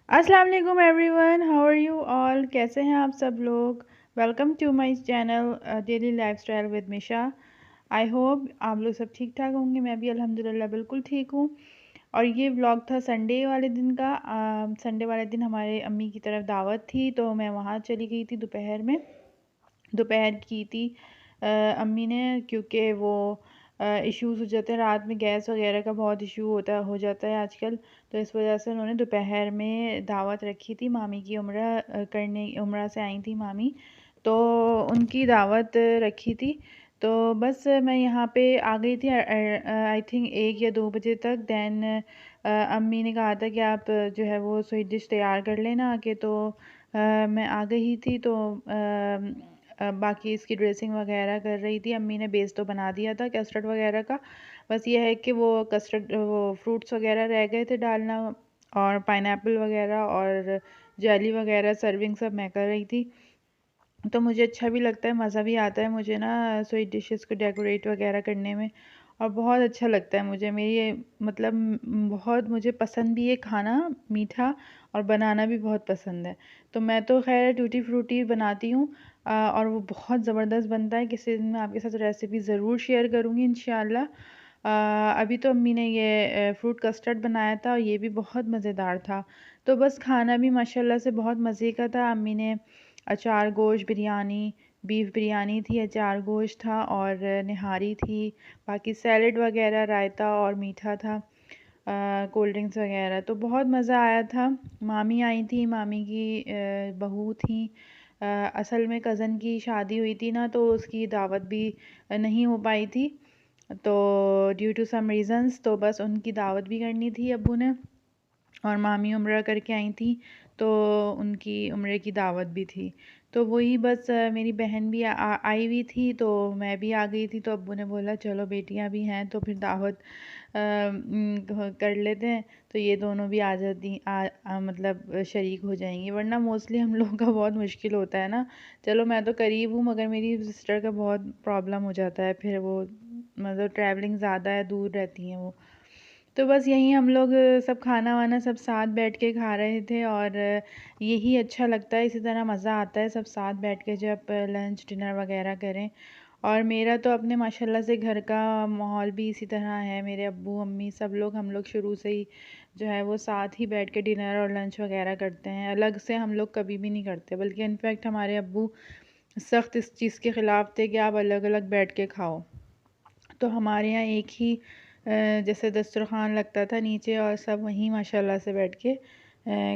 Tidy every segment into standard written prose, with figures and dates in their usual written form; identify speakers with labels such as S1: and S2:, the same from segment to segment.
S1: अस्सलाम वालेकुम everyone, how are you all? कैसे हैं आप सब लोग? Welcome to my channel daily lifestyle with Misha. I hope आप लोग सब ठीक ठाक होंगे। मैं भी अल्हम्दुलिल्लाह बिल्कुल ठीक हूँ। और ये व्लॉग था संडे वाले दिन का। संडे वाले दिन हमारे अम्मी की तरफ दावत थी, तो मैं वहाँ चली गई थी दोपहर में। दोपहर की थी अम्मी ने, क्योंकि वो इश्यूज़ हो जाते हैं रात में, गैस वगैरह का बहुत इशू हो जाता है आजकल। तो इस वजह से उन्होंने दोपहर में दावत रखी थी। मामी की उम्रा से आई थी मामी, तो उनकी दावत रखी थी। तो बस मैं यहाँ पे आ गई थी आई थिंक 1 या 2 बजे तक। दैन अम्मी ने कहा था कि आप जो है वो स्वीट डिश तैयार कर लेना आके। तो मैं आ गई थी। तो बाकी इसकी ड्रेसिंग वगैरह कर रही थी। अम्मी ने बेस तो बना दिया था कस्टर्ड वगैरह का। बस ये है कि वो कस्टर्ड वो फ्रूट्स वगैरह रह गए थे डालना, और पाइनएप्पल वगैरह और जेली वगैरह सर्विंग सब मैं कर रही थी। तो मुझे अच्छा भी लगता है, मज़ा भी आता है मुझे ना स्वीट डिशेस को डेकोरेट वगैरह करने में। और बहुत अच्छा लगता है मुझे। मेरी ये मतलब बहुत मुझे पसंद भी है खाना मीठा, और बनाना भी बहुत पसंद है। तो मैं तो खैर टूटी फ्रूटी बनाती हूँ, और वो बहुत ज़बरदस्त बनता है। किसी दिन मैं आपके साथ रेसिपी ज़रूर शेयर करूँगी इंशाल्लाह। अभी तो अम्मी ने ये फ्रूट कस्टर्ड बनाया था, और ये भी बहुत मज़ेदार था। तो बस खाना भी माशाल्लाह से बहुत मज़े का था। अम्मी ने अचार गोश्त बिरयानी, बीफ बिरयानी थी, अचार गोश्त था, और निहारी थी। बाकी सैलड वगैरह, रायता और मीठा था, कोल्ड ड्रिंक्स वगैरह। तो बहुत मज़ा आया था। मामी आई थी, मामी की बहू थी। असल में कज़न की शादी हुई थी ना, तो उसकी दावत भी नहीं हो पाई थी। तो ड्यू टू सम रीज़न्स, तो बस उनकी दावत भी करनी थी अब्बू ने। और मामी उम्रा करके आई थी, तो उनकी उम्रे की दावत भी थी। तो वही बस मेरी बहन भी आई हुई थी, तो मैं भी आ गई थी। तो अब्बू ने बोला चलो बेटियां भी हैं तो फिर दावत कर लेते हैं। तो ये दोनों भी आ जाती मतलब शरीक हो जाएंगी, वरना मोस्टली हम लोगों का बहुत मुश्किल होता है ना। चलो मैं तो करीब हूँ, मगर मेरी सिस्टर का बहुत प्रॉब्लम हो जाता है फिर। वो मतलब ट्रैवलिंग ज़्यादा है, दूर रहती हैं वो। तो बस यहीं हम लोग सब खाना वाना सब साथ बैठ के खा रहे थे। और यही अच्छा लगता है, इसी तरह मज़ा आता है सब साथ बैठ के जब लंच डिनर वगैरह करें। और मेरा तो अपने माशाल्लाह से घर का माहौल भी इसी तरह है। मेरे अब्बू अम्मी सब लोग, हम लोग शुरू से ही जो है वो साथ ही बैठ के डिनर और लंच वगैरह करते हैं। अलग से हम लोग कभी भी नहीं करते, बल्कि इनफैक्ट हमारे अब्बू सख्त इस चीज़ के ख़िलाफ़ थे कि आप अलग अलग बैठ के खाओ। तो हमारे यहाँ एक ही जैसे दस्तरख़्वान लगता था नीचे, और सब वहीं माशाल्लाह से बैठ के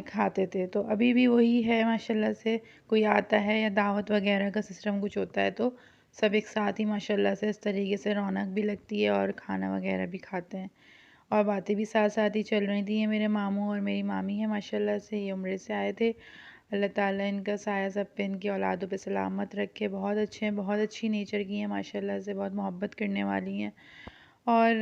S1: खाते थे। तो अभी भी वही है माशाल्लाह से। कोई आता है या दावत वगैरह का सिस्टम कुछ होता है, तो सब एक साथ ही माशाल्लाह से इस तरीके से रौनक भी लगती है, और खाना वगैरह भी खाते हैं। और बातें भी साथ साथ ही चल रही थी। ये मेरे मामू और मेरी मामी हैं माशाल्लाह से, ये उम्रे से आए थे। अल्लाह ताला इनका साया सब पे, इनकी औलादों पे सलामत रखे। बहुत अच्छे हैं, बहुत अच्छी नेचर की हैं माशाल्लाह से, बहुत मोहब्बत करने वाली हैं। और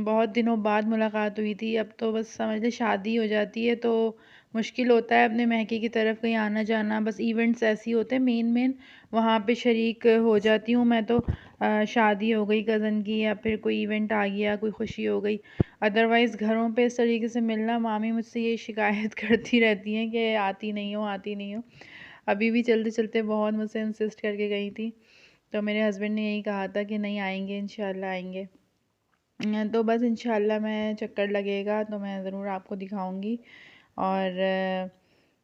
S1: बहुत दिनों बाद मुलाकात हुई थी। अब तो बस समझ लें शादी हो जाती है तो मुश्किल होता है अपने मैके की तरफ कहीं आना जाना। बस इवेंट्स ऐसे ही होते हैं मेन मेन, वहाँ पे शरीक हो जाती हूँ मैं तो। शादी हो गई कज़न की, या फिर कोई इवेंट आ गया, कोई खुशी हो गई। अदरवाइज़ घरों पे इस तरीके से मिलना, मामी मुझसे ये शिकायत करती रहती हैं कि आती नहीं हो, आती नहीं हो। अभी भी चलते चलते बहुत मुझसे इंसिस्ट करके गई थी। तो मेरे हस्बैंड ने यही कहा था कि नहीं आएंगे, इंशाल्लाह आएंगे। तो बस इंशाल्लाह मैं चक्कर लगेगा तो मैं ज़रूर आपको दिखाऊंगी। और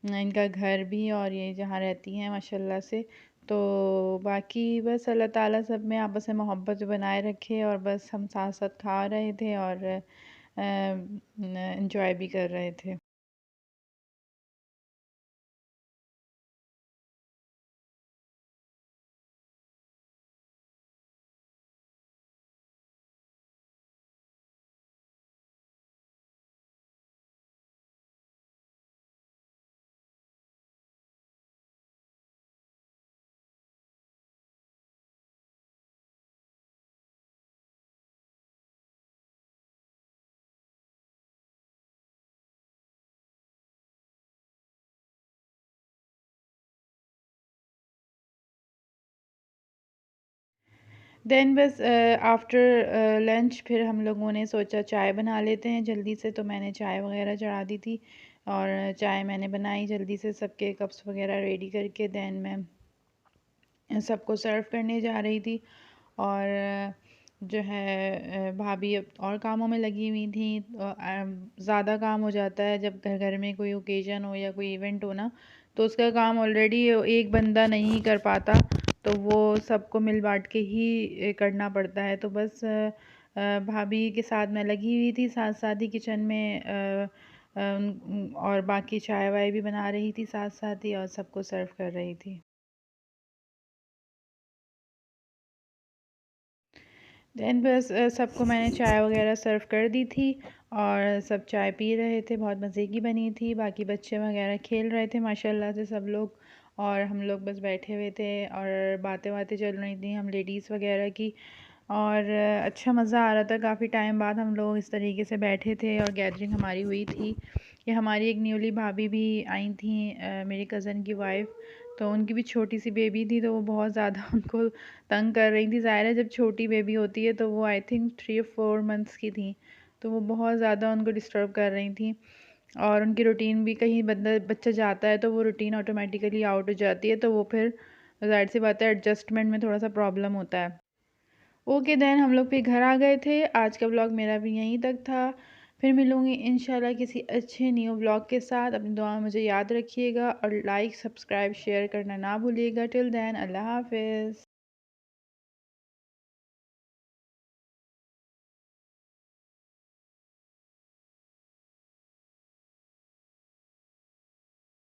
S1: इनका घर भी, और ये जहाँ रहती हैं माशाल्लाह से। तो बाकी बस अल्लाह ताला सब में आपस में मोहब्बत बनाए रखे। और बस हम साथ साथ खा रहे थे, और इन्जॉय भी कर रहे थे। देन बस आफ्टर लंच फिर हम लोगों ने सोचा चाय बना लेते हैं जल्दी से। तो मैंने चाय वगैरह चढ़ा दी थी और चाय मैंने बनाई जल्दी से, सबके कप्स वगैरह रेडी करके दैन मैं सबको सर्व करने जा रही थी। और जो है भाभी अब और कामों में लगी हुई थी। ज़्यादा काम हो जाता है जब घर घर में कोई ओकेजन हो या कोई इवेंट हो ना, तो उसका काम ऑलरेडी एक बंदा नहीं कर पाता, तो वो सबको मिल बांट के ही करना पड़ता है। तो बस भाभी के साथ मैं लगी हुई थी, साथ साथ ही किचन में और बाकी चाय वाय भी बना रही थी साथ साथ ही, और सबको सर्व कर रही थी। देन बस सबको मैंने चाय वगैरह सर्व कर दी थी, और सब चाय पी रहे थे, बहुत मज़े की बनी थी। बाकी बच्चे वगैरह खेल रहे थे माशाल्लाह से सब लोग, और हम लोग बस बैठे हुए थे और बातें बातें चल रही थी हम लेडीज़ वगैरह की। और अच्छा मज़ा आ रहा था, काफ़ी टाइम बाद हम लोग इस तरीके से बैठे थे और गैदरिंग हमारी हुई थी। कि हमारी एक न्यूली भाभी भी आई थी, मेरी कज़न की वाइफ, तो उनकी भी छोटी सी बेबी थी, तो वो बहुत ज़्यादा उनको तंग कर रही थी। ज़ाहिर है जब छोटी बेबी होती है तो वो आई थिंक 3 or 4 मंथ्स की थी, तो वो बहुत ज़्यादा उनको डिस्टर्ब कर रही थी। और उनकी रूटीन भी, कहीं बच्चा जाता है तो वो रूटीन ऑटोमेटिकली आउट हो जाती है, तो वो फिर ज़ाहिर सी बात है एडजस्टमेंट में थोड़ा सा प्रॉब्लम होता है। ओके देन हम लोग फिर घर आ गए थे। आज का व्लॉग मेरा भी यहीं तक था। फिर मिलूँगी इंशाल्लाह किसी अच्छे न्यू व्लॉग के साथ। अपनी दुआ में मुझे याद रखिएगा और लाइक सब्सक्राइब शेयर करना ना भूलिएगा। टिल देन अल्लाह हाफ़िज़।